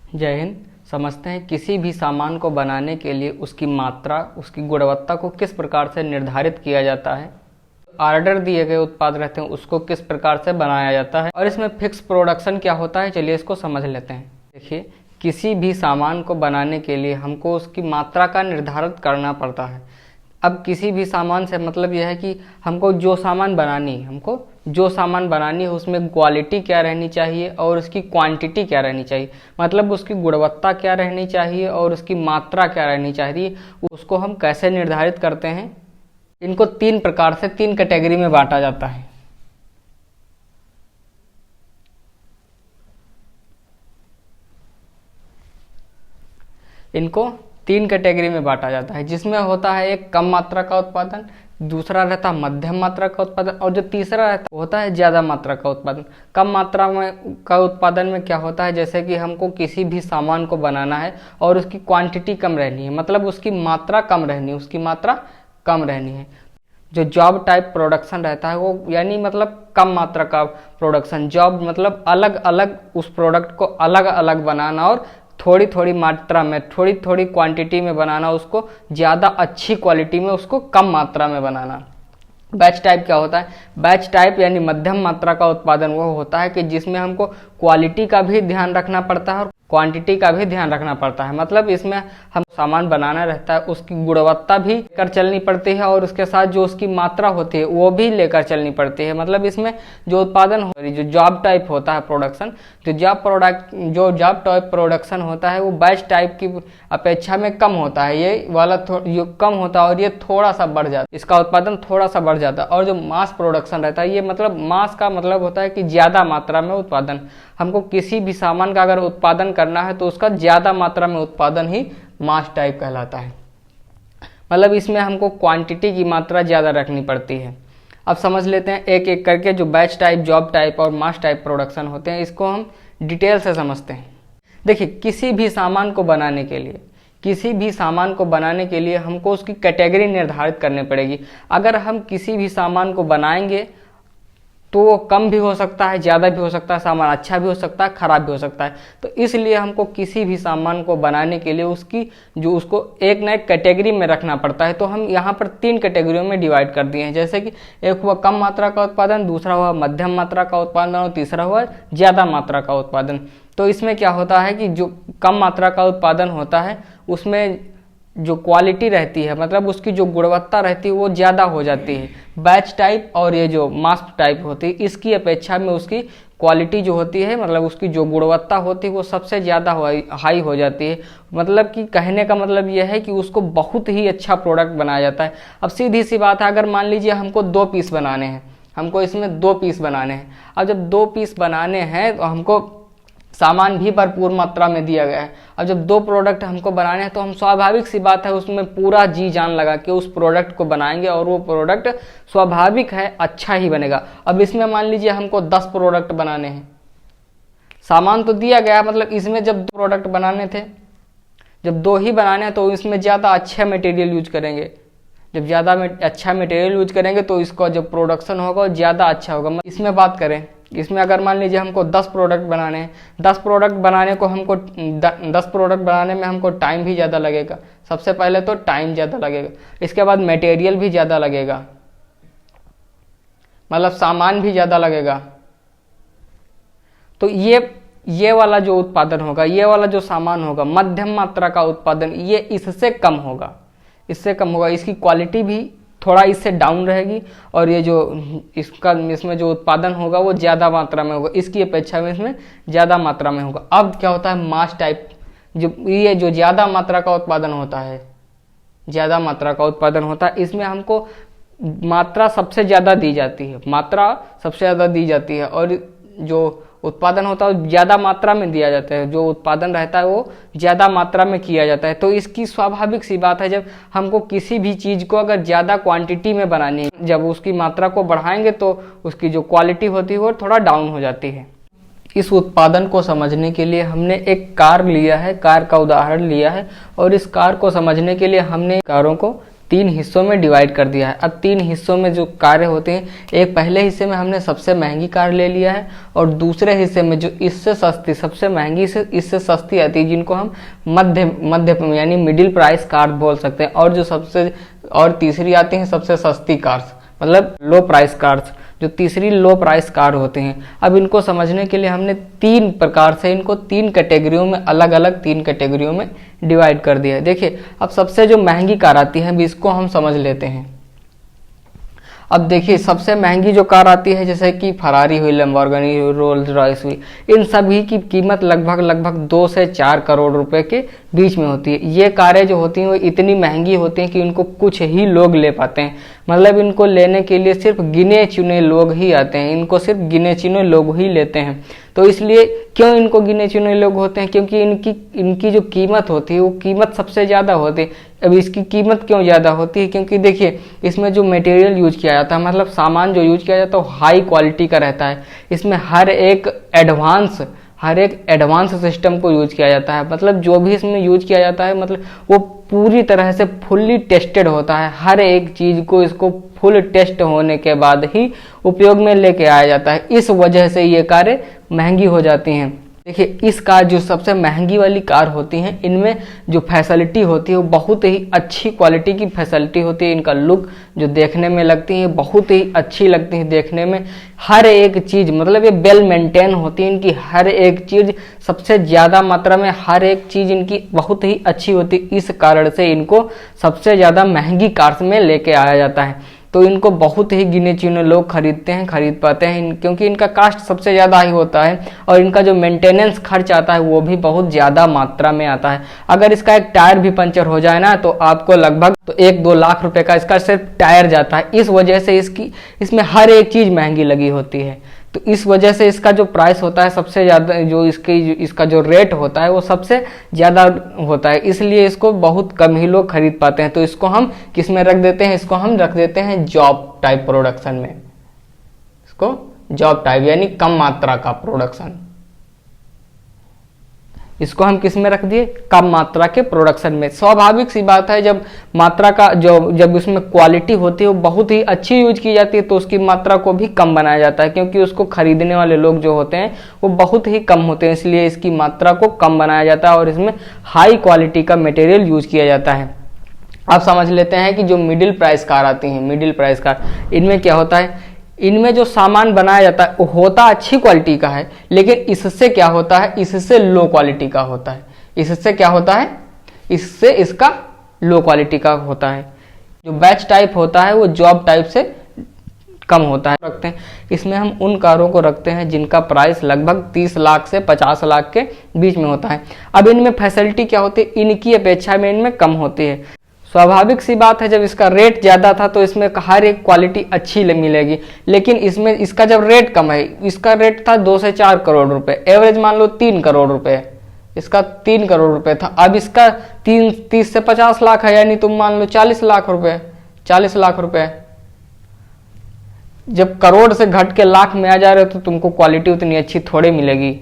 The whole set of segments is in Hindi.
जय हिंद। समझते हैं किसी भी सामान को बनाने के लिए उसकी मात्रा, उसकी गुणवत्ता को किस प्रकार से निर्धारित किया जाता है। ऑर्डर दिए गए उत्पाद रहते हैं उसको किस प्रकार से बनाया जाता है और इसमें फिक्स प्रोडक्शन क्या होता है, चलिए इसको समझ लेते हैं। देखिए, किसी भी सामान को बनाने के लिए हमको उसकी मात्रा का निर्धारित करना पड़ता है। अब किसी भी सामान से मतलब यह है कि हमको जो सामान बनानी है उसमें क्वालिटी क्या रहनी चाहिए और उसकी क्वांटिटी क्या रहनी चाहिए, मतलब उसकी गुणवत्ता क्या रहनी चाहिए और उसकी मात्रा क्या रहनी चाहिए, उसको हम कैसे निर्धारित करते हैं। इनको तीन प्रकार से, तीन कैटेगरी में बांटा जाता है। इनको तीन कैटेगरी में बांटा जाता है, जिसमें होता है एक कम मात्रा का उत्पादन, दूसरा रहता है मध्यम मात्रा का उत्पादन और जो तीसरा रहता है होता है ज़्यादा मात्रा का उत्पादन। कम मात्रा में का उत्पादन में क्या होता है, जैसे कि हमको किसी भी सामान को बनाना है और उसकी क्वांटिटी कम रहनी है, मतलब उसकी मात्रा कम रहनी है। जो जॉब टाइप प्रोडक्शन रहता है वो यानी मतलब कम मात्रा का प्रोडक्शन। जॉब मतलब अलग अलग उस प्रोडक्ट को अलग अलग बनाना और थोड़ी थोड़ी मात्रा में, थोड़ी थोड़ी क्वांटिटी में बनाना, उसको ज़्यादा अच्छी क्वालिटी में, उसको कम मात्रा में बनाना। बैच टाइप क्या होता है? बैच टाइप यानी मध्यम मात्रा का उत्पादन वो होता है कि जिसमें हमको क्वालिटी का भी ध्यान रखना पड़ता है और क्वांटिटी का भी ध्यान रखना पड़ता है। मतलब इसमें हम सामान बनाना रहता है, उसकी गुणवत्ता भी लेकर चलनी पड़ती है और उसके साथ जो उसकी मात्रा होती है वो भी लेकर चलनी पड़ती है। मतलब इसमें जो उत्पादन जो जॉब टाइप होता है प्रोडक्शन, जो जॉब टाइप प्रोडक्शन होता है वो बैच टाइप की अपेक्षा में कम होता है। ये वाला कम होता है और ये थोड़ा सा बढ़ जाता है, इसका उत्पादन थोड़ा सा बढ़ जाता है। और जो मास प्रोडक्शन रहता है, ये मतलब मास का मतलब होता है कि ज़्यादा मात्रा में उत्पादन। हमको किसी भी सामान का अगर उत्पादन करना है तो उसका ज़्यादा मात्रा में उत्पादन ही मास टाइप कहलाता है। मतलब इसमें हमको क्वांटिटी की मात्रा ज़्यादा रखनी पड़ती है। अब समझ लेते हैं एक एक करके जो बैच टाइप, जॉब टाइप और मास टाइप प्रोडक्शन होते हैं, इसको हम डिटेल से समझते हैं। देखिए, किसी भी सामान को बनाने के लिए हमको उसकी कैटेगरी निर्धारित करनी पड़ेगी। अगर हम किसी भी सामान को बनाएंगे तो वो कम भी हो सकता है, ज़्यादा भी हो सकता है, सामान अच्छा भी हो सकता है, खराब भी हो सकता है। तो इसलिए हमको किसी भी सामान को बनाने के लिए उसको एक न एक कैटेगरी में रखना पड़ता है। तो हम यहाँ पर तीन कैटेगरियों में डिवाइड कर दिए हैं, जैसे कि एक हुआ कम मात्रा का उत्पादन, दूसरा हुआ मध्यम मात्रा का उत्पादन और तीसरा हुआ ज़्यादा मात्रा का उत्पादन। तो इसमें क्या होता है कि जो कम मात्रा का उत्पादन होता है उसमें जो क्वालिटी रहती है, मतलब उसकी जो गुणवत्ता रहती है वो ज़्यादा हो जाती है। बैच टाइप और ये जो मास टाइप होती है, इसकी अपेक्षा में उसकी क्वालिटी जो होती है, मतलब उसकी जो गुणवत्ता होती है वो सबसे ज़्यादा हाई हो जाती है। मतलब कि कहने का मतलब यह है कि उसको बहुत ही अच्छा प्रोडक्ट बनाया जाता है। अब सीधी सी बात है, अगर मान लीजिए हमको 2 पीस बनाने हैं, हमको इसमें 2 पीस बनाने हैं। अब जब 2 पीस बनाने हैं तो हमको सामान भी भरपूर मात्रा में दिया गया है। अब जब 2 प्रोडक्ट हमको बनाने हैं तो हम स्वाभाविक सी बात है उसमें पूरा जी जान लगा के उस प्रोडक्ट को बनाएंगे और वो प्रोडक्ट स्वाभाविक है अच्छा ही बनेगा। अब इसमें मान लीजिए हमको 10 प्रोडक्ट बनाने हैं, सामान तो दिया गया, मतलब इसमें जब 2 प्रोडक्ट बनाने थे, जब 2 ही बनाने हैं तो इसमें ज़्यादा अच्छा मटेरियल यूज करेंगे। जब ज़्यादा अच्छा मटेरियल यूज करेंगे तो इसका जो प्रोडक्शन होगा वो ज़्यादा अच्छा होगा। इसमें बात करें, इसमें अगर मान लीजिए हमको 10 प्रोडक्ट बनाने हैं, 10 प्रोडक्ट बनाने में हमको टाइम भी ज़्यादा लगेगा। सबसे पहले तो टाइम ज़्यादा लगेगा, इसके बाद मटेरियल भी ज़्यादा लगेगा, मतलब सामान भी ज़्यादा लगेगा। तो ये वाला जो उत्पादन होगा, ये वाला जो सामान होगा मध्यम मात्रा का उत्पादन, ये इससे कम होगा। इसकी क्वालिटी भी थोड़ा इससे डाउन रहेगी और ये जो इसमें जो उत्पादन होगा वो ज़्यादा मात्रा में होगा, इसकी अपेक्षा में इसमें ज़्यादा मात्रा में होगा। अब क्या होता है, मास टाइप, जो ज़्यादा मात्रा का उत्पादन होता है, इसमें हमको मात्रा सबसे ज़्यादा दी जाती है और जो उत्पादन होता है वो ज़्यादा मात्रा में दिया जाता है, जो उत्पादन रहता है वो ज़्यादा मात्रा में किया जाता है। तो इसकी स्वाभाविक सी बात है, जब हमको किसी भी चीज़ को अगर ज़्यादा क्वांटिटी में बनानी है, जब उसकी मात्रा को बढ़ाएंगे तो उसकी जो क्वालिटी होती है वो थोड़ा डाउन हो जाती है। इस उत्पादन को समझने के लिए हमने एक कार लिया है, कार का उदाहरण लिया है और इस कार को समझने के लिए हमने कारों को 3 हिस्सों में डिवाइड कर दिया है। अब 3 हिस्सों में जो कारें होते हैं, एक पहले हिस्से में हमने सबसे महंगी कार ले लिया है और दूसरे हिस्से में जो इससे सस्ती, सबसे महंगी से इससे सस्ती आती है, जिनको हम मध्य यानी मिडिल प्राइस कार बोल सकते हैं, और तीसरी आती है सबसे सस्ती कार्स, मतलब लो प्राइस कार्स, जो तीसरी लो प्राइस कार होते हैं। अब इनको समझने के लिए हमने 3 प्रकार से इनको 3 कैटेगरियों में, अलग अलग 3 कैटेगरियों में डिवाइड कर दिया है। देखिए, अब सबसे जो महंगी कार आती है, इसको हम समझ लेते हैं। अब देखिए, सबसे महंगी जो कार आती है, जैसे कि फरारी हुई, लैम्बोर्गिनी हुई, रोल्स रॉयस हुई, इन सभी की कीमत लगभग 2 से 4 करोड़ रुपए के बीच में होती है। ये कारें जो होती हैं वो इतनी महंगी होती हैं कि इनको कुछ ही लोग ले पाते हैं, मतलब इनको लेने के लिए सिर्फ गिने चुने लोग ही आते हैं, इनको सिर्फ गिने चुने लोग ही लेते हैं। तो इसलिए क्यों इनको गिने चुने लोग होते हैं? क्योंकि इनकी जो कीमत होती है वो कीमत सबसे ज़्यादा होती है। अब इसकी कीमत क्यों ज़्यादा होती है? क्योंकि देखिए, इसमें जो मटेरियल यूज किया जाता है, मतलब सामान जो यूज किया जाता है, वो हाई क्वालिटी का रहता है। इसमें हर एक एडवांस सिस्टम को यूज किया जाता है, मतलब जो भी इसमें यूज किया जाता है, मतलब वो पूरी तरह से फुल्ली टेस्टेड होता है। हर एक चीज को इसको फुल टेस्ट होने के बाद ही उपयोग में लेके आया जाता है। इस वजह से ये कारें महंगी हो जाती हैं। देखिए, इस कार जो सबसे महंगी वाली कार होती हैं, इनमें जो फैसिलिटी होती है वो बहुत ही अच्छी क्वालिटी की फैसिलिटी होती है। इनका लुक जो देखने में लगती है बहुत ही अच्छी लगती है देखने में। हर एक चीज़, मतलब ये वेल मेंटेन होती है, इनकी हर एक चीज़ सबसे ज़्यादा मात्रा में, हर एक चीज़ इनकी बहुत ही अच्छी होती है। इस कारण से इनको सबसे ज़्यादा महंगी कार्स में लेके आया जाता है। तो इनको बहुत ही गिने चुने लोग खरीद पाते हैं, क्योंकि इनका कास्ट सबसे ज़्यादा ही होता है और इनका जो मेंटेनेंस खर्च आता है वो भी बहुत ज़्यादा मात्रा में आता है। अगर इसका एक टायर भी पंचर हो जाए ना, तो आपको लगभग 1-2 लाख रुपए का इसका सिर्फ टायर जाता है। इस वजह से इसमें हर एक चीज़ महंगी लगी होती है। तो इस वजह से इसका जो प्राइस होता है सबसे ज़्यादा, जो इसका जो रेट होता है वो सबसे ज़्यादा होता है, इसलिए इसको बहुत कम ही लोग खरीद पाते हैं। तो इसको हम किस में रख देते हैं? इसको हम रख देते हैं जॉब टाइप प्रोडक्शन में। इसको जॉब टाइप यानी कम मात्रा का प्रोडक्शन, इसको हम किस में रख दिए? कम मात्रा के प्रोडक्शन में। स्वाभाविक सी बात है, जब मात्रा का जब उसमें क्वालिटी होती है वो बहुत ही अच्छी यूज की जाती है, तो उसकी मात्रा को भी कम बनाया जाता है, क्योंकि उसको खरीदने वाले लोग जो होते हैं वो बहुत ही कम होते हैं, इसलिए इसकी मात्रा को कम बनाया जाता है और इसमें हाई क्वालिटी का मटेरियल यूज किया जाता है। अब समझ लेते हैं कि जो मिडिल प्राइस कार आती हैं, मिडिल प्राइस कार, इनमें क्या होता है? इनमें जो सामान बनाया जाता है वो होता अच्छी क्वालिटी का है, लेकिन इससे क्या होता है? इससे लो क्वालिटी का होता है। इससे क्या होता है? इससे इसका लो क्वालिटी का होता है। जो बैच टाइप होता है वो जॉब टाइप से कम होता है। रखते हैं इसमें हम उन कारों को रखते हैं जिनका प्राइस लगभग 30 लाख से 50 लाख के बीच में होता है। अब इनमें फैसिलिटी क्या होती है? इनकी अपेक्षा में इनमें कम होती है। स्वाभाविक सी बात है, जब इसका रेट ज़्यादा था तो इसमें हर एक क्वालिटी अच्छी मिलेगी, लेकिन इसमें इसका जब रेट कम है, इसका रेट था 2 से 4 करोड़ रुपए, एवरेज मान लो 3 करोड़ रुपए, इसका 3 करोड़ रुपए था। अब इसका 30 से 50 लाख है, यानी तुम मान लो 40 लाख रुपए, 40 लाख रुपए। जब करोड़ से घट के लाख में आ जा रहे हो तो तुमको क्वालिटी उतनी अच्छी थोड़ी मिलेगी।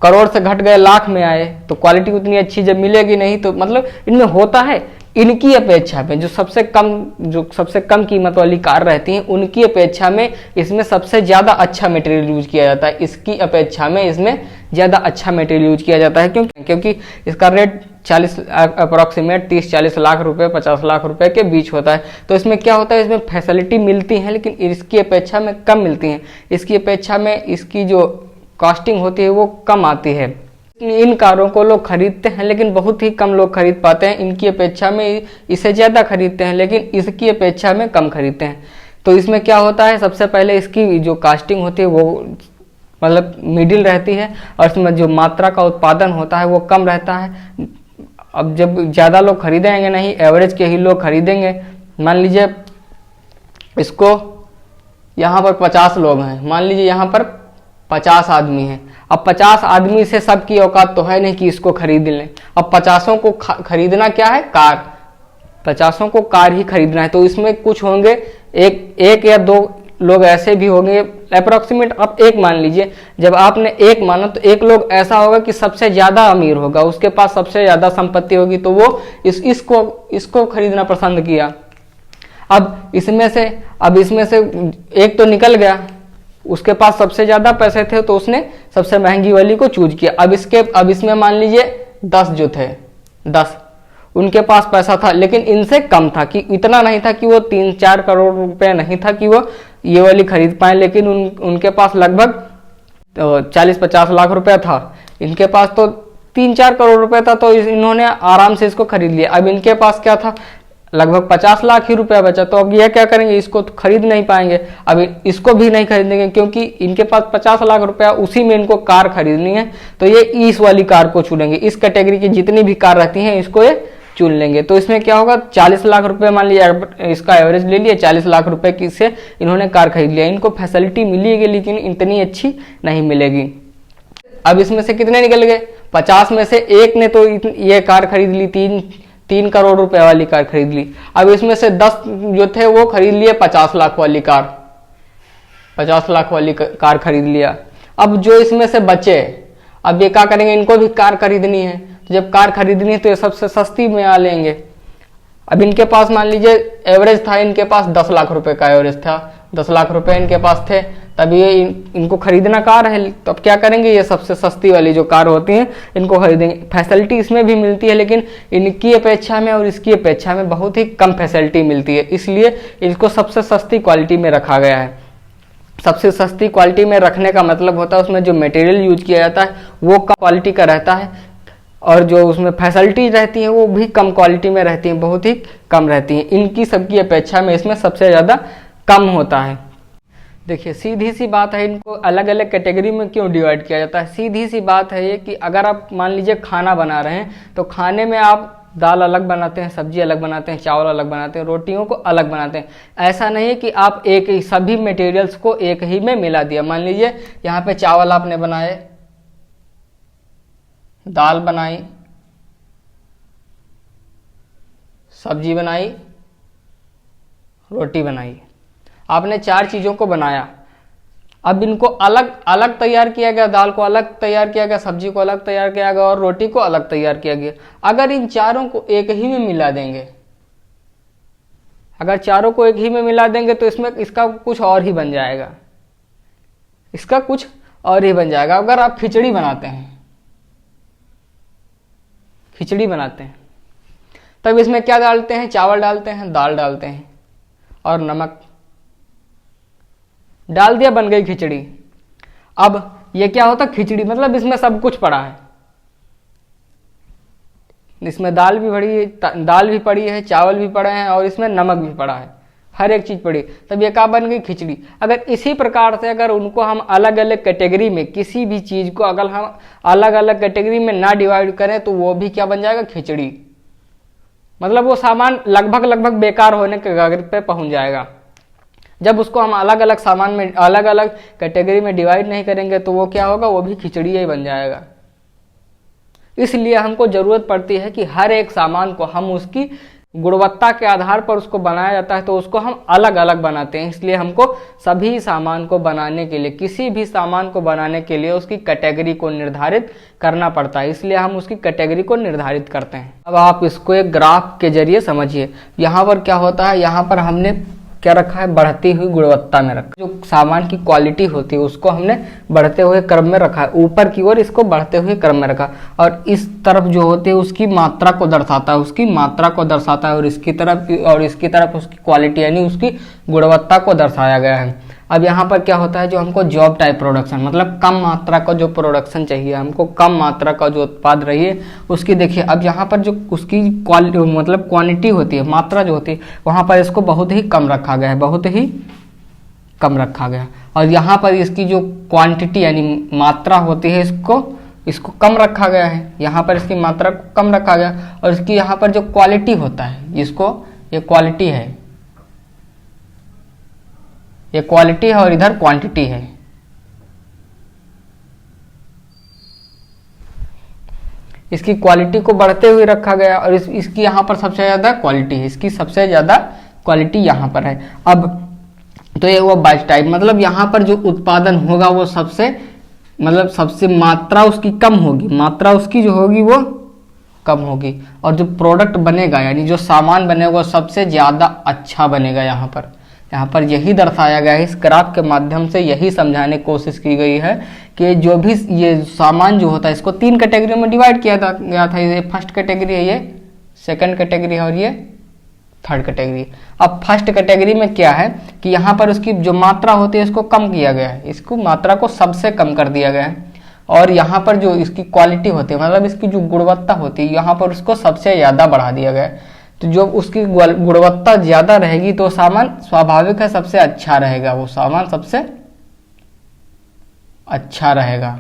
करोड़ से घट गए लाख में आए तो क्वालिटी उतनी अच्छी जब मिलेगी नहीं, तो मतलब इनमें होता है इनकी अपेक्षा में जो सबसे कम कीमत वाली कार रहती हैं उनकी अपेक्षा में इसमें सबसे ज़्यादा अच्छा मटेरियल यूज किया जाता है। इसकी अपेक्षा में इसमें ज़्यादा अच्छा मटेरियल यूज किया जाता है। क्योंकि इसका रेट 40 अप्रॉक्सीमेट 30-40 लाख रुपए 50 लाख रुपए के बीच होता है। तो इसमें क्या होता है? इसमें फैसिलिटी मिलती है लेकिन इसकी अपेक्षा में कम मिलती हैं। इसकी अपेक्षा में इसकी जो कॉस्टिंग होती है वो कम आती है। इन कारों को लोग खरीदते हैं लेकिन बहुत ही कम लोग खरीद पाते हैं। इनकी अपेक्षा में इसे ज़्यादा खरीदते हैं लेकिन इसकी अपेक्षा में कम खरीदते हैं। तो इसमें क्या होता है? सबसे पहले इसकी जो कास्टिंग होती है वो मतलब मिडिल रहती है और इसमें जो मात्रा का उत्पादन होता है वो कम रहता है। अब जब ज़्यादा लोग खरीदेंगे नहीं, एवरेज के ही लोग खरीदेंगे। मान लीजिए इसको यहाँ पर 50 लोग हैं, मान लीजिए यहाँ पर 50 आदमी हैं। अब 50 आदमी से सबकी औकात तो है नहीं कि इसको खरीद लें। अब 50 को खरीदना क्या है? कार। 50 को कार ही खरीदना है। तो इसमें कुछ होंगे, एक या दो लोग ऐसे भी होंगे, अप्रोक्सीमेट आप एक मान लीजिए, जब आपने एक माना तो एक लोग ऐसा होगा कि सबसे ज्यादा अमीर होगा, उसके पास सबसे ज्यादा संपत्ति होगी, तो वो इसको खरीदना पसंद किया। अब इसमें से एक तो निकल गया, उसके पास सबसे ज्यादा पैसे थे तो उसने सबसे महंगी वाली को चूज किया। अब इसमें मान लीजिए 10 जो थे, 10 उनके पास पैसा था, लेकिन इनसे कम था, कि इतना नहीं था कि वो 3-4 करोड़ रुपए नहीं था कि वो ये वाली खरीद पाए, लेकिन उनके पास लगभग 40-50 लाख रुपया था। इनके पास तो 3-4 करोड़ रुपए था, तो इन्होंने आराम से इसको खरीद लिया। अब इनके पास क्या था, लगभग 50 लाख ही रुपया बचा, तो अब यह क्या करेंगे, इसको तो खरीद नहीं पाएंगे। अब इसको भी नहीं खरीदेंगे क्योंकि इनके पास 50 लाख रुपया, उसी में इनको कार खरीदनी है, तो ये इस वाली कार को चुनेंगे। इस कैटेगरी की जितनी भी कार रहती हैं इसको ये चुन लेंगे। तो इसमें क्या होगा, 40 लाख रुपए मान लिया, इसका एवरेज ले लिया, 40 लाख रुपए की से इन्होंने कार खरीद लिया। इनको फैसिलिटी मिलेगी लेकिन इतनी अच्छी नहीं मिलेगी। अब इसमें से कितने निकल गए, 50 में से एक ने तो ये कार खरीद ली, 3 करोड़ रुपए वाली कार खरीद ली। अब इसमें से 10 जो थे वो खरीद लिए 50 लाख वाली कार, 50 लाख वाली कार खरीद लिया। अब जो इसमें से बचे, अब ये क्या करेंगे, इनको भी कार खरीदनी है, तो जब कार खरीदनी है तो ये सबसे सस्ती में आ लेंगे। अब इनके पास मान लीजिए एवरेज था, इनके पास 10 लाख रुपए का एवरेज था, 10 लाख रुपए इनके पास थे, तब ये इनको खरीदना कार है, तो अब क्या करेंगे, ये सबसे सस्ती वाली जो कार होती हैं इनको खरीदेंगे। फैसिलिटी इसमें भी मिलती है, लेकिन इनकी अपेक्षा में और इसकी अपेक्षा में बहुत ही कम फैसिलिटी मिलती है, इसलिए इसको सबसे सस्ती क्वालिटी में रखा गया है। सबसे सस्ती क्वालिटी में रखने का मतलब होता है उसमें जो मटेरियल यूज किया जाता है वो कम क्वालिटी का रहता है, और जो उसमें फैसिलिटी रहती है वो भी कम क्वालिटी में रहती है, बहुत ही कम रहती है। इनकी सबकी अपेक्षा में इसमें सबसे ज़्यादा कम होता है। देखिए सीधी सी बात है, इनको अलग अलग कैटेगरी में क्यों डिवाइड किया जाता है। सीधी सी बात है ये कि अगर आप मान लीजिए खाना बना रहे हैं, तो खाने में आप दाल अलग बनाते हैं, सब्जी अलग बनाते हैं, चावल अलग बनाते हैं, रोटियों को अलग बनाते हैं। ऐसा नहीं है कि आप एक ही सभी मटेरियल्स को एक ही में मिला दिया। मान लीजिए यहाँ पे चावल आपने बनाए, दाल बनाई, सब्जी बनाई, रोटी बनाई, आपने 4 चीजों को बनाया। अब इनको अलग अलग तैयार किया गया, दाल को अलग तैयार किया गया, सब्जी को अलग तैयार किया गया और रोटी को अलग तैयार किया गया। अगर इन चारों को एक ही में मिला देंगे, अगर चारों को एक ही में मिला देंगे तो इसमें इसका कुछ और ही बन जाएगा, इसका कुछ और ही बन जाएगा। अगर आप खिचड़ी बनाते हैं, खिचड़ी बनाते हैं, तब इसमें क्या डालते हैं, चावल डालते हैं, दाल डालते हैं और नमक डाल दिया, बन गई खिचड़ी। अब ये क्या होता, खिचड़ी मतलब इसमें सब कुछ पड़ा है, इसमें दाल भी पड़ी है, चावल भी पड़े हैं और इसमें नमक भी पड़ा है, हर एक चीज पड़ी, तब ये क्या बन गई, खिचड़ी। अगर इसी प्रकार से अगर उनको हम अलग अलग कैटेगरी में, किसी भी चीज को अगर हम अलग अलग कैटेगरी में ना डिवाइड करें तो वो भी क्या बन जाएगा, खिचड़ी। मतलब वो सामान लगभग बेकार होने के कगार पे पहुंच जाएगा। जब उसको हम अलग अलग सामान में, अलग अलग कैटेगरी में डिवाइड नहीं करेंगे तो वो क्या होगा, वो भी खिचड़ी ही बन जाएगा। इसलिए हमको जरूरत पड़ती है कि हर एक सामान को हम उसकी गुणवत्ता के आधार पर उसको बनाया जाता है, तो उसको हम अलग अलग बनाते हैं। इसलिए हमको सभी सामान को बनाने के लिए, किसी भी सामान को बनाने के लिए उसकी कैटेगरी को निर्धारित करना पड़ता है, इसलिए हम उसकी कैटेगरी को निर्धारित करते हैं। अब आप इसको एक ग्राफ के जरिए समझिए। यहाँ पर क्या होता है, यहाँ पर हमने क्या रखा है, बढ़ती हुई गुणवत्ता में रखा। जो सामान की क्वालिटी होती है उसको हमने बढ़ते हुए क्रम में रखा है, ऊपर की ओर इसको बढ़ते हुए क्रम में रखा, और इस तरफ जो होती है उसकी मात्रा को दर्शाता है, उसकी मात्रा को दर्शाता है, और इसकी तरफ उसकी क्वालिटी यानी उसकी गुणवत्ता को दर्शाया गया है। अब यहाँ पर क्या होता है, जो हमको जॉब टाइप प्रोडक्शन, मतलब कम मात्रा का जो प्रोडक्शन चाहिए, हमको कम मात्रा का जो उत्पाद रही है उसकी, देखिए अब यहाँ पर जो उसकी मतलब क्वांटिटी होती है, मात्रा जो होती है, वहाँ पर इसको बहुत ही कम रखा गया है, बहुत ही कम रखा गया। और यहाँ पर इसकी जो क्वांटिटी यानी मात्रा होती है इसको कम रखा गया है, यहाँ पर इसकी मात्रा को कम रखा गया। और इसकी यहाँ पर जो क्वालिटी होता है, ये क्वालिटी है, ये क्वालिटी है और इधर क्वांटिटी है। इसकी क्वालिटी को बढ़ते हुए रखा गया और इसकी यहाँ पर सबसे ज्यादा क्वालिटी है, इसकी सबसे ज्यादा क्वालिटी यहाँ पर है। अब तो ये हुआ बैच टाइप, मतलब यहाँ पर जो उत्पादन होगा वो सबसे मात्रा उसकी कम होगी, मात्रा उसकी जो होगी वो कम होगी, और जो प्रोडक्ट बनेगा यानी जो सामान बनेगा वो सबसे ज़्यादा अच्छा बनेगा। यहाँ पर यही दर्शाया गया है, इस ग्राफ के माध्यम से यही समझाने की कोशिश की गई है कि जो भी ये सामान जो होता है इसको 3 कैटेगरी में डिवाइड किया गया था। ये फर्स्ट कैटेगरी है, ये सेकंड कैटेगरी है और ये थर्ड कैटेगरी। अब फर्स्ट कैटेगरी में क्या है कि यहाँ पर उसकी जो मात्रा होती है इसको कम किया गया है, इसको मात्रा को सबसे कम कर दिया गया है, और यहाँ पर जो इसकी क्वालिटी होती है मतलब इसकी जो गुणवत्ता होती है यहाँ पर उसको सबसे ज़्यादा बढ़ा दिया गया है। तो जो उसकी गुणवत्ता ज़्यादा रहेगी तो सामान स्वाभाविक है सबसे अच्छा रहेगा, वो सामान सबसे अच्छा रहेगा।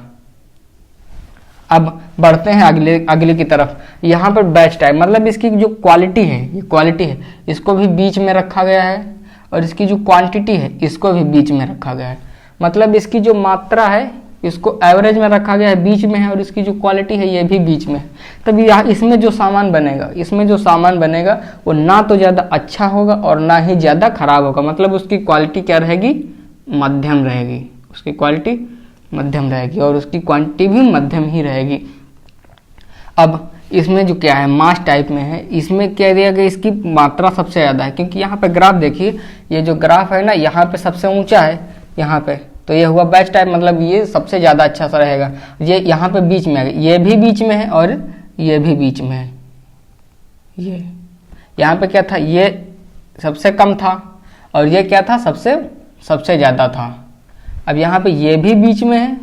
अब बढ़ते हैं अगले की तरफ। यहाँ पर बैच टाइप मतलब इसकी जो क्वालिटी है, ये क्वालिटी है, इसको भी बीच में रखा गया है, और इसकी जो क्वांटिटी है इसको भी बीच में रखा गया है। मतलब इसकी जो मात्रा है इसको एवरेज में रखा गया है, बीच में है, और इसकी जो क्वालिटी है ये भी बीच में है। तब यहाँ इसमें जो सामान बनेगा वो ना तो ज़्यादा अच्छा होगा और ना ही ज़्यादा खराब होगा, मतलब उसकी क्वालिटी क्या रहेगी, मध्यम रहेगी, उसकी क्वालिटी मध्यम रहेगी और उसकी क्वांटिटी भी मध्यम ही रहेगी। अब इसमें जो क्या है मास टाइप में है, इसमें क्या दिया गया, इसकी मात्रा सबसे ज़्यादा है, क्योंकि यहाँ पे ग्राफ देखिए, ये जो ग्राफ है ना यहाँ पे सबसे ऊंचा है यहाँ पे, तो ये हुआ बैच टाइप, मतलब ये सबसे ज़्यादा अच्छा सा रहेगा। ये यहाँ पे बीच में है, ये भी बीच में है और ये भी बीच में है। ये यहाँ पे क्या था, ये सबसे कम था और ये क्या था, सबसे ज़्यादा था। अब यहाँ पे ये भी बीच में है,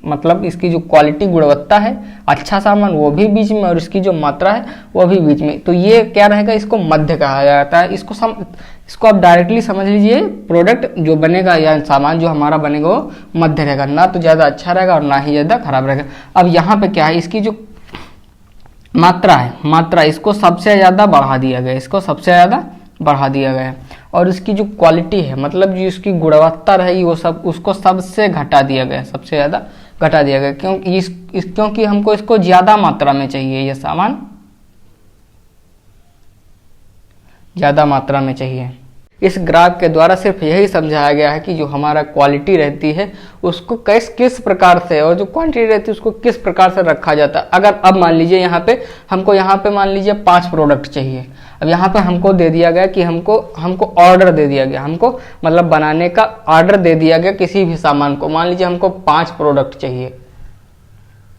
मतलब इसकी जो क्वालिटी गुणवत्ता है अच्छा सामान वो भी बीच में, और इसकी जो मात्रा है वो भी बीच में। तो ये क्या रहेगा, इसको मध्य कहा जाता है। इसको आप डायरेक्टली समझ लीजिए, प्रोडक्ट जो बनेगा या सामान जो हमारा बनेगा वो मध्य रहेगा, ना तो ज़्यादा अच्छा रहेगा और ना ही ज़्यादा खराब रहेगा। अब यहाँ पे क्या है, इसकी जो मात्रा इसको सबसे ज़्यादा बढ़ा दिया गया, और इसकी जो क्वालिटी है मतलब जो इसकी गुणवत्ता रहेगी वो उसको सबसे घटा दिया गया, सबसे ज़्यादा घटा दिया गया। क्योंकि हमको इसको ज़्यादा मात्रा में चाहिए, ये सामान ज़्यादा मात्रा में चाहिए। इस ग्राफ के द्वारा सिर्फ यही समझाया गया है कि जो हमारा क्वालिटी रहती है उसको किस प्रकार से, और जो क्वांटिटी रहती है उसको किस प्रकार से रखा जाता है। अगर अब मान लीजिए यहाँ पे मान लीजिए 5 प्रोडक्ट चाहिए। अब यहाँ पे हमको दे दिया गया कि हमको ऑर्डर दे दिया गया, हमको मतलब बनाने का ऑर्डर दे दिया गया किसी भी सामान को। मान लीजिए हमको 5 प्रोडक्ट चाहिए,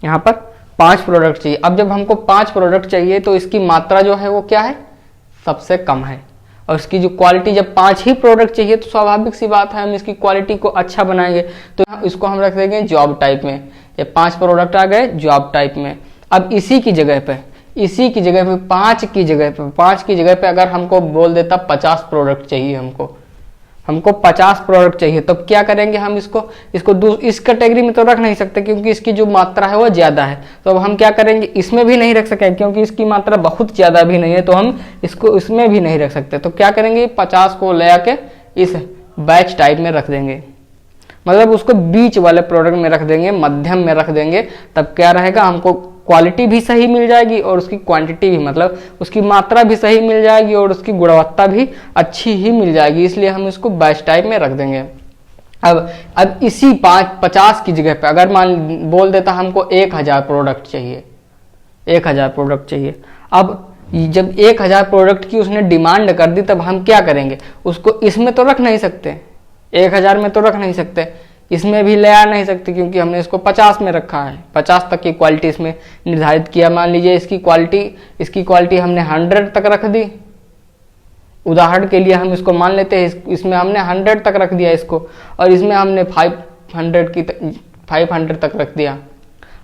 यहाँ पर 5 प्रोडक्ट चाहिए। अब जब हमको 5 प्रोडक्ट चाहिए तो इसकी मात्रा जो है वो क्या है, सबसे कम है, और इसकी जो क्वालिटी जब 5 ही प्रोडक्ट चाहिए तो स्वाभाविक सी बात है हम इसकी क्वालिटी को अच्छा बनाएंगे, तो इसको हम रख देंगे जॉब टाइप में। ये 5 प्रोडक्ट आ गए जॉब टाइप में। अब इसी की जगह पे 5 की जगह पे अगर हमको बोल देता 50 प्रोडक्ट चाहिए, हमको 50 प्रोडक्ट चाहिए, तब क्या करेंगे हम इसको इस कैटेगरी में तो रख नहीं सकते क्योंकि इसकी जो मात्रा है वो ज़्यादा है। तो अब हम क्या करेंगे, इसमें भी नहीं रख सकेंगे क्योंकि इसकी मात्रा बहुत ज़्यादा भी नहीं है, तो हम इसको इसमें भी नहीं रख सकते। तो क्या करेंगे, 50 को ले आके इस बैच टाइप में रख देंगे, मतलब उसको बीच वाले प्रोडक्ट में रख देंगे, मध्यम में रख देंगे। तब क्या रहेगा, हमको क्वालिटी भी सही मिल जाएगी और उसकी क्वांटिटी भी, मतलब उसकी मात्रा भी सही मिल जाएगी और उसकी गुणवत्ता भी अच्छी ही मिल जाएगी, इसलिए हम इसको बैच टाइप में रख देंगे। अब इसी 50 की जगह पे अगर मान बोल देता हमको 1000 प्रोडक्ट चाहिए, 1000 प्रोडक्ट चाहिए। अब जब 1000 प्रोडक्ट की उसने डिमांड कर दी तब हम क्या करेंगे, उसको इसमें तो रख नहीं सकते, 1000 में तो रख नहीं सकते, इसमें भी ले आ नहीं सकते क्योंकि हमने इसको 50 में रखा है, 50 तक की क्वालिटी इसमें निर्धारित किया। मान लीजिए इसकी क्वालिटी हमने 100 तक रख दी, उदाहरण के लिए हम इसको मान लेते हैं, इसमें हमने 100 तक रख दिया इसको, और इसमें हमने 500 तक रख दिया,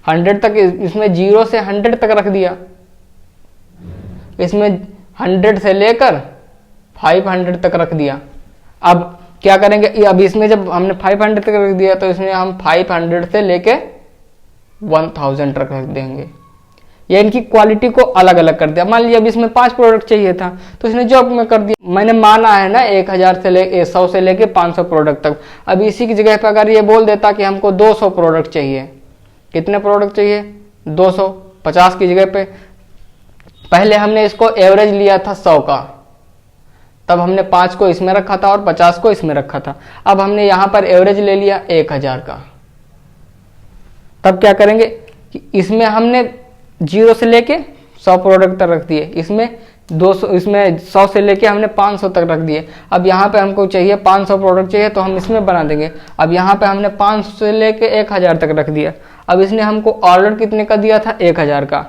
100 तक, इसमें 0 से 100 तक रख दिया, इसमें 100 से लेकर 500 तक रख दिया। अब क्या करेंगे, अब इसमें जब हमने 500 तक रख दिया तो इसमें हम 500 से लेके 1000 तक रख देंगे। ये इनकी क्वालिटी को अलग अलग कर दिया। मान लीजिए अब इसमें 5 प्रोडक्ट चाहिए था तो इसने जॉब में कर दिया, मैंने माना है ना 1000 से लेके 100 से लेके 500 प्रोडक्ट तक। अब इसी की जगह पे अगर ये बोल देता कि हमको 200 प्रोडक्ट चाहिए, कितने प्रोडक्ट चाहिए, 200, 50 की जगह पे पहले हमने इसको एवरेज लिया था 100 का, तब हमने 5 को इसमें रखा था और 50 को इसमें रखा था। अब हमने यहां पर एवरेज ले लिया 1000 का। तब क्या करेंगे कि इसमें हमने 0 से लेके 100 प्रोडक्ट तक रख दिए, इसमें 200, इसमें 100 से लेके हमने 500 तक रख दिए। अब यहाँ पे हमको चाहिए 500 प्रोडक्ट चाहिए तो हम इसमें बना देंगे। अब यहाँ पे हमने 500 से लेके 1000 तक रख दिया। अब इसने हमको ऑर्डर कितने का दिया था? 1000 का।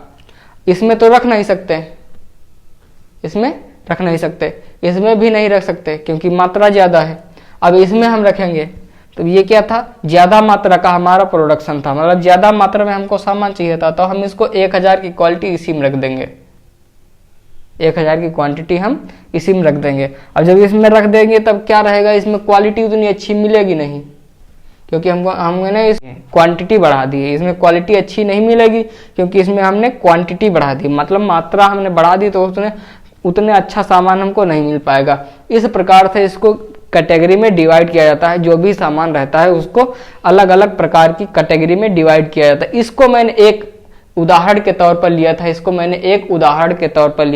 इसमें तो रख नहीं सकते, इसमें रख नहीं सकते, इसमें भी नहीं रख सकते क्योंकि मात्रा ज़्यादा है। अब इसमें हम रखेंगे तो ये क्या था? ज़्यादा मात्रा का हमारा प्रोडक्शन था, मतलब ज़्यादा मात्रा में हमको सामान चाहिए था, तो हम इसको 1000 की क्वालिटी इसी में रख देंगे। 1000 की क्वांटिटी हम इसी में रख देंगे। अब जब इसमें रख देंगे तब क्या रहेगा? इसमें क्वालिटी उतनी अच्छी मिलेगी नहीं, क्योंकि हमने इस क्वांटिटी बढ़ा दी है। इसमें क्वालिटी अच्छी नहीं मिलेगी क्योंकि इसमें हमने क्वांटिटी बढ़ा दी, मतलब मात्रा हमने बढ़ा दी, तो उसने उतने अच्छा सामान हमको नहीं मिल पाएगा। इस प्रकार से इसको कैटेगरी में डिवाइड किया जाता है। जो भी सामान रहता है उसको अलग अलग प्रकार की कैटेगरी में डिवाइड किया जाता है। इसको मैंने एक उदाहरण के तौर पर लिया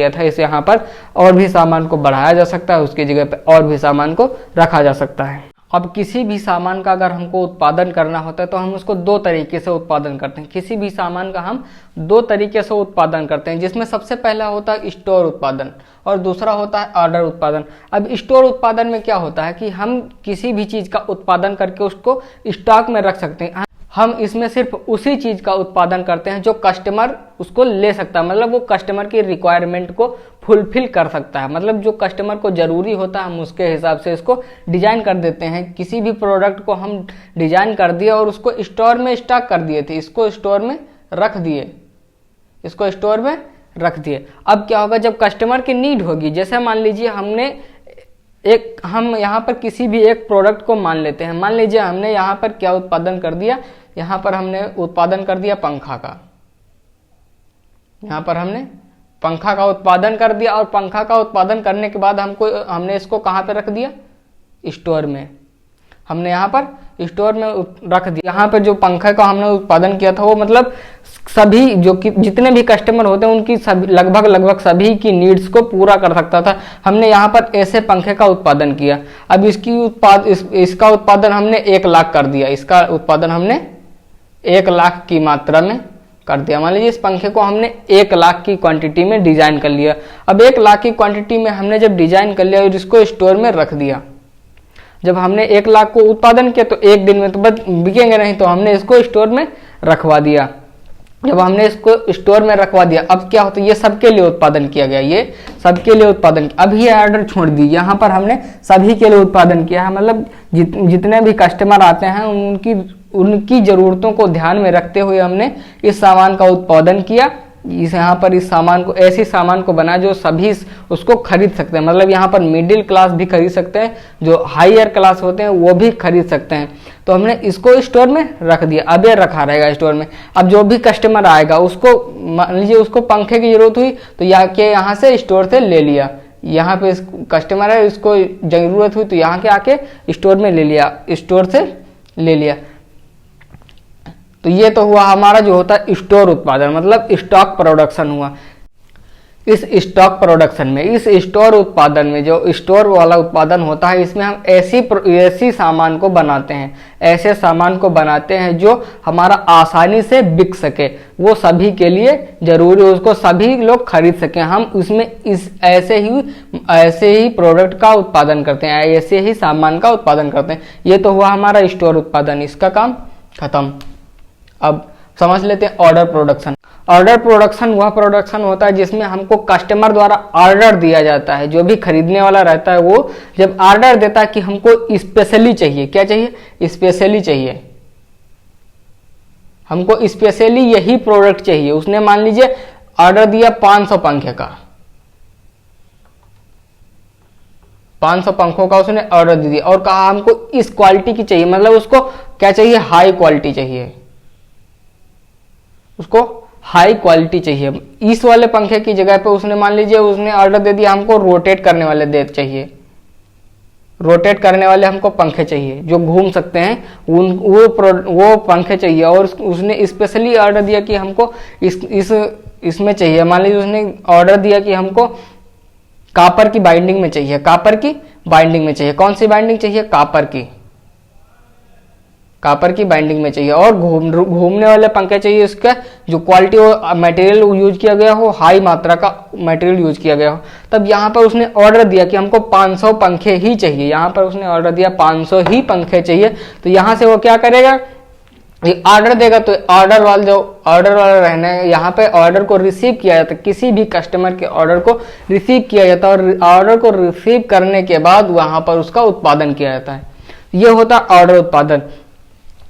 था, इसे यहाँ पर और भी सामान को बढ़ाया जा सकता है, उसकी जगह पे और भी सामान को रखा जा सकता है। अब किसी भी सामान का अगर हमको उत्पादन करना होता है तो हम उसको 2 तरीके से उत्पादन करते हैं। किसी भी सामान का हम 2 तरीके से उत्पादन करते हैं, जिसमें सबसे पहला होता है स्टोर उत्पादन और दूसरा होता है ऑर्डर उत्पादन। अब स्टोर उत्पादन में क्या होता है कि हम किसी भी चीज़ का उत्पादन करके उसको स्टॉक में रख सकते हैं। हम इसमें सिर्फ उसी चीज़ का उत्पादन करते हैं जो कस्टमर उसको ले सकता है, मतलब वो कस्टमर की रिक्वायरमेंट को फुलफिल कर सकता है, मतलब जो कस्टमर को ज़रूरी होता है हम उसके हिसाब से इसको डिजाइन कर देते हैं। किसी भी प्रोडक्ट को हम डिजाइन कर दिए और उसको स्टोर में स्टॉक कर दिए थे, इसको स्टोर में रख दिए। अब क्या होगा? जब कस्टमर की नीड होगी, जैसे मान लीजिए हम यहाँ पर किसी भी एक प्रोडक्ट को मान लेते हैं। मान लीजिए हमने यहाँ पर क्या उत्पादन कर दिया? यहाँ पर हमने उत्पादन कर दिया पंखा का। यहाँ पर हमने पंखा का उत्पादन कर दिया और पंखा का उत्पादन करने के बाद हमने इसको कहाँ पे रख दिया? स्टोर में। हमने यहाँ पर स्टोर में रख दिया। यहाँ पर जो पंखा का हमने उत्पादन किया था वो मतलब सभी जितने भी कस्टमर होते हैं उनकी लगभग सभी की नीड्स को पूरा कर सकता था। हमने यहाँ पर ऐसे पंखे का उत्पादन किया। अब इसका उत्पादन हमने 1 लाख कर दिया। इसका उत्पादन हमने 1 लाख की मात्रा में कर दिया। मान लीजिए इस पंखे को हमने 1 लाख की क्वांटिटी में डिजाइन कर लिया। अब 1 लाख की क्वांटिटी में हमने जब डिजाइन कर लिया और इसको स्टोर में रख दिया। जब हमने 1 लाख को उत्पादन किया तो 1 दिन में तो बिकेंगे नहीं, तो हमने इसको स्टोर में रखवा दिया। जब हमने इसको स्टोर में रखवा दिया, अब क्या होता है? ये सबके लिए उत्पादन किया गया, ये सबके लिए उत्पादन। अब ये ऑर्डर छोड़ दी, यहाँ पर हमने सभी के लिए उत्पादन किया है, मतलब जितने भी कस्टमर आते हैं उनकी ज़रूरतों को ध्यान में रखते हुए हमने इस सामान का उत्पादन किया। यहाँ पर इस सामान को ऐसी सामान को बनाया जो सभी उसको खरीद सकते हैं, मतलब यहाँ पर मिडिल क्लास भी खरीद सकते हैं, जो हायर क्लास होते हैं वो भी खरीद सकते हैं। तो हमने इसको स्टोर में रख दिया। अब ये रखा रहेगा स्टोर में। अब जो भी कस्टमर आएगा उसको, मान लीजिए उसको पंखे की जरूरत हुई तो यहाँ से स्टोर से ले लिया। यहाँ पे कस्टमर है, इसको जरूरत हुई तो यहाँ के आके स्टोर में ले लिया, स्टोर से ले लिया। तो ये तो हुआ हमारा जो होता है स्टोर उत्पादन, मतलब स्टॉक प्रोडक्शन हुआ। इस स्टॉक प्रोडक्शन में, इस स्टोर उत्पादन में जो स्टोर वाला उत्पादन होता है, इसमें हम ऐसी सामान को बनाते हैं, ऐसे सामान को बनाते हैं जो हमारा आसानी से बिक सके, वो सभी के लिए जरूरी, उसको सभी लोग खरीद सकें। हम उसमें ऐसे ही प्रोडक्ट का उत्पादन करते हैं, ऐसे ही सामान का उत्पादन करते हैं। ये तो हुआ हमारा स्टोर उत्पादन, इसका काम खत्म। अब समझ लेते हैं ऑर्डर प्रोडक्शन। ऑर्डर प्रोडक्शन वह प्रोडक्शन होता है जिसमें हमको कस्टमर द्वारा ऑर्डर दिया जाता है। जो भी खरीदने वाला रहता है वो जब ऑर्डर देता है कि हमको स्पेशली चाहिए, क्या चाहिए? स्पेशली चाहिए, हमको स्पेशली यही प्रोडक्ट चाहिए। उसने मान लीजिए ऑर्डर दिया 500 पंखे का, 500 पंखों का उसने ऑर्डर दे दिया और कहा हमको इस क्वालिटी की चाहिए, मतलब उसको क्या चाहिए? हाई क्वालिटी चाहिए, उसको हाई क्वालिटी चाहिए। इस वाले पंखे की जगह पे उसने मान लीजिए उसने ऑर्डर दे दिया हमको रोटेट करने वाले चाहिए, रोटेट करने वाले हमको पंखे चाहिए जो घूम सकते हैं, वो पंखे चाहिए। और उसने स्पेशली ऑर्डर दिया कि हमको इसमें चाहिए। मान लीजिए उसने ऑर्डर दिया कि हमको कॉपर की बाइंडिंग में चाहिए, कॉपर की बाइंडिंग में चाहिए। कौन सी बाइंडिंग चाहिए? कॉपर की बाइंडिंग में चाहिए। और घूमने वाले पंखे चाहिए, इसका जो क्वालिटी हो, मटेरियल यूज किया गया हो, हाई मात्रा का मटेरियल यूज किया गया हो। तब यहाँ पर उसने ऑर्डर दिया कि हमको 500 पंखे ही चाहिए। यहाँ पर उसने ऑर्डर दिया 500 ही पंखे चाहिए। तो यहाँ से वो क्या करेगा, ये ऑर्डर देगा। तो ऑर्डर वाला रहना है, यहाँ पे ऑर्डर को रिसीव किया जाता है। किसी भी कस्टमर के ऑर्डर को रिसीव किया जाता है और ऑर्डर को रिसीव करने के बाद वहां पर उसका उत्पादन किया जाता है। ये होता है ऑर्डर उत्पादन।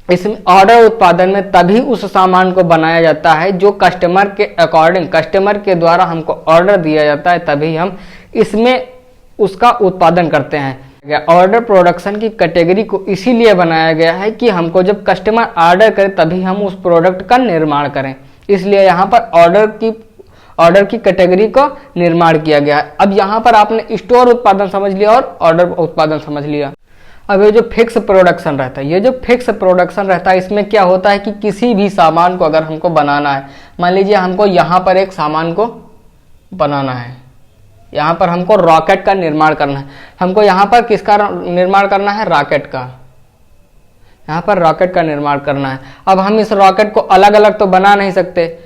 इसमें ऑर्डर उत्पादन में तभी उस सामान को बनाया जाता है जो कस्टमर के अकॉर्डिंग, कस्टमर के द्वारा हमको ऑर्डर दिया जाता है, तभी हम इसमें उसका उत्पादन करते हैं। ऑर्डर प्रोडक्शन की कैटेगरी को इसीलिए बनाया गया है कि हमको जब कस्टमर ऑर्डर करे तभी हम उस प्रोडक्ट का निर्माण करें। इसलिए यहाँ पर ऑर्डर की कैटेगरी को निर्माण किया गया है। अब यहाँ पर आपने स्टोर उत्पादन समझ लिया और ऑर्डर उत्पादन समझ लिया। अब ये जो फिक्स प्रोडक्शन रहता है, ये जो फिक्स प्रोडक्शन रहता है, इसमें क्या होता है कि किसी भी सामान को अगर हमको बनाना है, मान लीजिए हमको यहाँ पर एक सामान को बनाना है, यहाँ पर हमको रॉकेट का निर्माण करना है। हमको यहाँ पर किसका निर्माण करना है? रॉकेट का। यहाँ पर रॉकेट का निर्माण करना है। अब हम इस रॉकेट को अलग अलग तो बना नहीं सकते।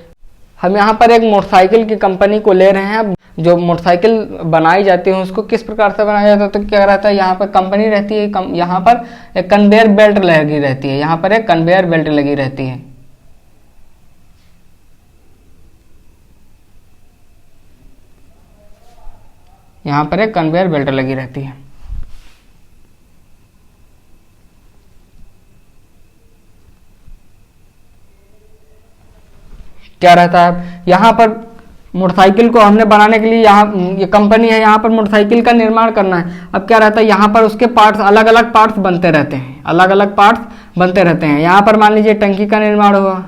हम यहाँ पर एक मोटरसाइकिल की कंपनी को ले रहे हैं। जो मोटरसाइकिल बनाई जाती है उसको किस प्रकार से बनाया जाता है? तो क्या रहता है, यहाँ पर कंपनी रहती है, यहाँ पर एक कन्वेयर बेल्ट लगी रहती है, यहाँ पर एक कन्वेयर बेल्ट लगी रहती है। यहाँ पर एक कन्वेयर बेल्ट लगी रहती है। क्या रहता है, यहाँ पर मोटरसाइकिल को हमने बनाने के लिए, यहाँ ये कंपनी है, यहाँ पर मोटरसाइकिल का निर्माण करना है। अब क्या रहता है, यहाँ पर उसके पार्ट्स, अलग अलग पार्ट्स बनते रहते हैं, अलग अलग पार्ट्स बनते रहते हैं। यहाँ पर मान लीजिए टंकी का निर्माण हुआ,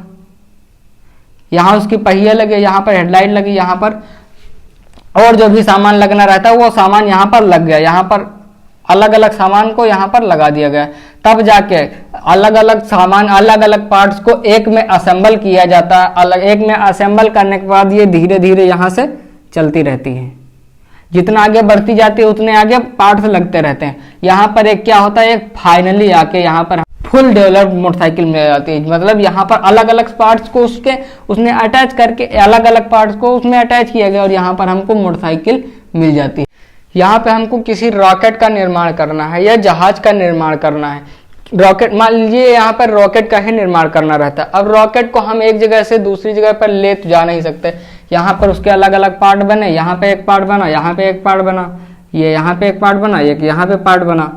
यहाँ उसकी पहिए लगे, यहाँ पर हेडलाइट लगी, यहाँ पर और जो भी सामान लगना रहता है वो सामान यहाँ पर लग गया। यहाँ पर अलग अलग सामान को यहाँ पर लगा दिया गया। तब जाके अलग अलग सामान, अलग अलग पार्ट्स को एक में असेंबल किया जाता है। एक में असेंबल करने के बाद ये धीरे धीरे यहाँ से चलती रहती है। जितना आगे बढ़ती जाती है उतने आगे पार्ट्स लगते रहते हैं। यहाँ पर एक क्या होता है, एक फाइनली आके यहाँ पर फुल डेवलप्ड मोटरसाइकिल मिल जाती है। मतलब यहाँ पर अलग अलग पार्ट्स को उसने अटैच करके, अलग अलग पार्ट्स को उसमें अटैच किया गया और यहाँ पर हमको मोटरसाइकिल मिल जाती है। यहाँ पे हमको किसी रॉकेट का निर्माण करना है या जहाज का निर्माण करना है। रॉकेट, मान लीजिए यहाँ पर रॉकेट का ही निर्माण करना रहता है। अब रॉकेट को हम एक जगह से दूसरी जगह पर ले तो जा नहीं सकते। यहाँ पर उसके अलग अलग पार्ट बने, यहाँ पे एक पार्ट बना, यहाँ पे एक पार्ट बना, ये यहाँ पे एक पार्ट बना, एक यहाँ पे पार्ट बना।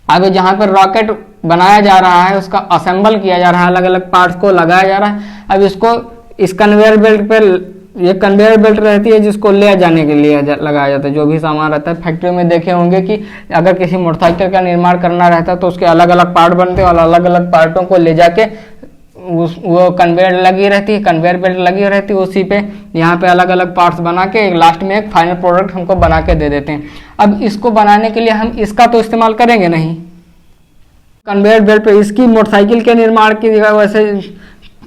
अब जहाँ पर रॉकेट बनाया जा रहा है उसका असेंबल किया जा रहा है, अलग अलग पार्ट्स को लगाया जा रहा है। अब इसको इस कन्वेयर बेल्ट पे, ये कन्वेयर बेल्ट रहती है जिसको ले जाने के लिए लगाया जाता है। जो भी सामान रहता है, फैक्ट्री में देखे होंगे कि अगर किसी मोटरसाइकिल का निर्माण करना रहता है तो उसके अलग अलग पार्ट बनते हैं और अलग अलग पार्टों को ले जाके वो कन्वेयर लगी रहती है, कन्वेयर बेल्ट लगी रहती है, उसी पे यहाँ पे अलग अलग पार्ट्स बना के लास्ट में एक फाइनल प्रोडक्ट हमको बना के दे देते हैं। अब इसको बनाने के लिए हम इसका तो इस्तेमाल करेंगे नहीं, कन्वेयर बेल्ट पे इसकी मोटरसाइकिल के निर्माण की वैसे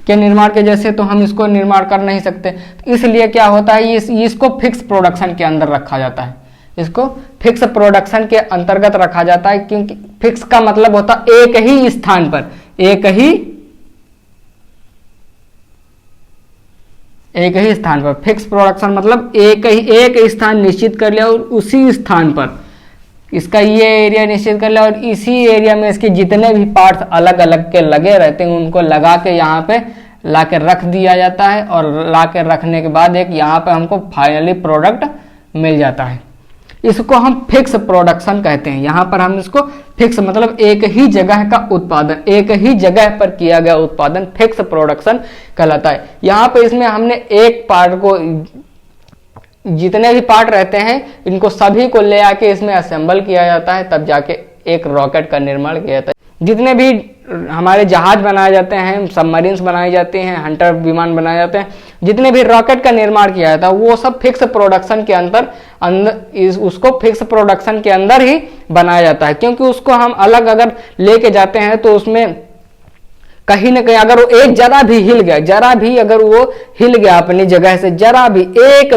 के निर्माण के जैसे तो हम इसको निर्माण कर नहीं सकते। इसलिए क्या होता है, इसको फिक्स प्रोडक्शन के अंदर रखा जाता है। इसको फिक्स प्रोडक्शन के अंतर्गत रखा जाता है, क्योंकि फिक्स का मतलब होता है एक ही स्थान पर, एक ही स्थान पर। फिक्स प्रोडक्शन मतलब एक स्थान निश्चित कर लिया और उसी स्थान पर इसका ये एरिया निश्चित कर लिया और इसी एरिया में इसके जितने भी पार्ट्स अलग अलग के लगे रहते हैं उनको लगा के यहाँ पे ला के रख दिया जाता है। और ला के रखने के बाद एक यहाँ पे हमको फाइनली प्रोडक्ट मिल जाता है। इसको हम फिक्स प्रोडक्शन कहते हैं। यहाँ पर हम इसको फिक्स मतलब एक ही जगह का उत्पादन, एक ही जगह पर किया गया उत्पादन फिक्स प्रोडक्शन कहलाता है। यहाँ पे इसमें हमने एक पार्ट को, जितने भी पार्ट रहते हैं इनको सभी को ले आके इसमें असेंबल किया जाता है, तब जाके एक रॉकेट का निर्माण किया जाता है। जितने भी हमारे जहाज बनाए जाते हैं, सबमरीन्स बनाई जाती हैं, हंटर विमान बनाए जाते हैं, जितने भी रॉकेट का निर्माण किया जाता है वो सब फिक्स प्रोडक्शन के अंदर उसको फिक्स प्रोडक्शन के अंदर ही बनाया जाता है। क्योंकि उसको हम अलग अगर लेके जाते हैं तो उसमें कहीं ना कहीं अगर वो एक जरा भी हिल गया, जरा भी अगर वो हिल गया अपनी जगह से, जरा भी एक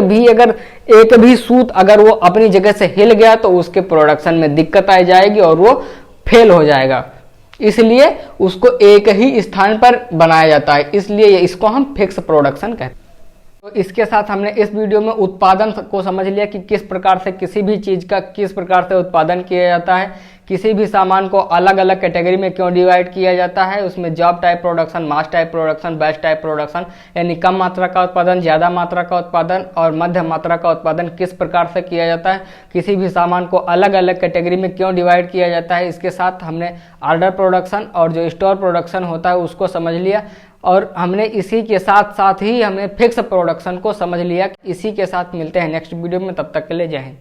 भी सूत अगर वो अपनी जगह से हिल गया तो उसके प्रोडक्शन में दिक्कत आ जाएगी और वो फेल हो जाएगा। इसलिए उसको एक ही स्थान पर बनाया जाता है, इसलिए इसको हम फिक्स प्रोडक्शन कहते हैं। तो इसके साथ हमने इस वीडियो में उत्पादन को समझ लिया कि किस प्रकार से किसी भी चीज का किस प्रकार से उत्पादन किया जाता है, किसी भी सामान को अलग अलग कैटेगरी में क्यों डिवाइड किया जाता है, उसमें job type production, mass type production, batch type production, यानी कम मात्रा का उत्पादन, ज्यादा मात्रा का उत्पादन और मध्यम मात्रा का उत्पादन किस प्रकार से किया जाता है, किसी भी सामान को अलग अलग कैटेगरी में क्यों डिवाइड किया जाता है। इसके साथ हमने ऑर्डर प्रोडक्शन और जो स्टोर प्रोडक्शन होता है उसको समझ लिया, और हमने इसी के साथ साथ ही हमने फिक्स प्रोडक्शन को समझ लिया। इसी के साथ मिलते हैं नेक्स्ट वीडियो में, तब तक के लिए जय हिंद।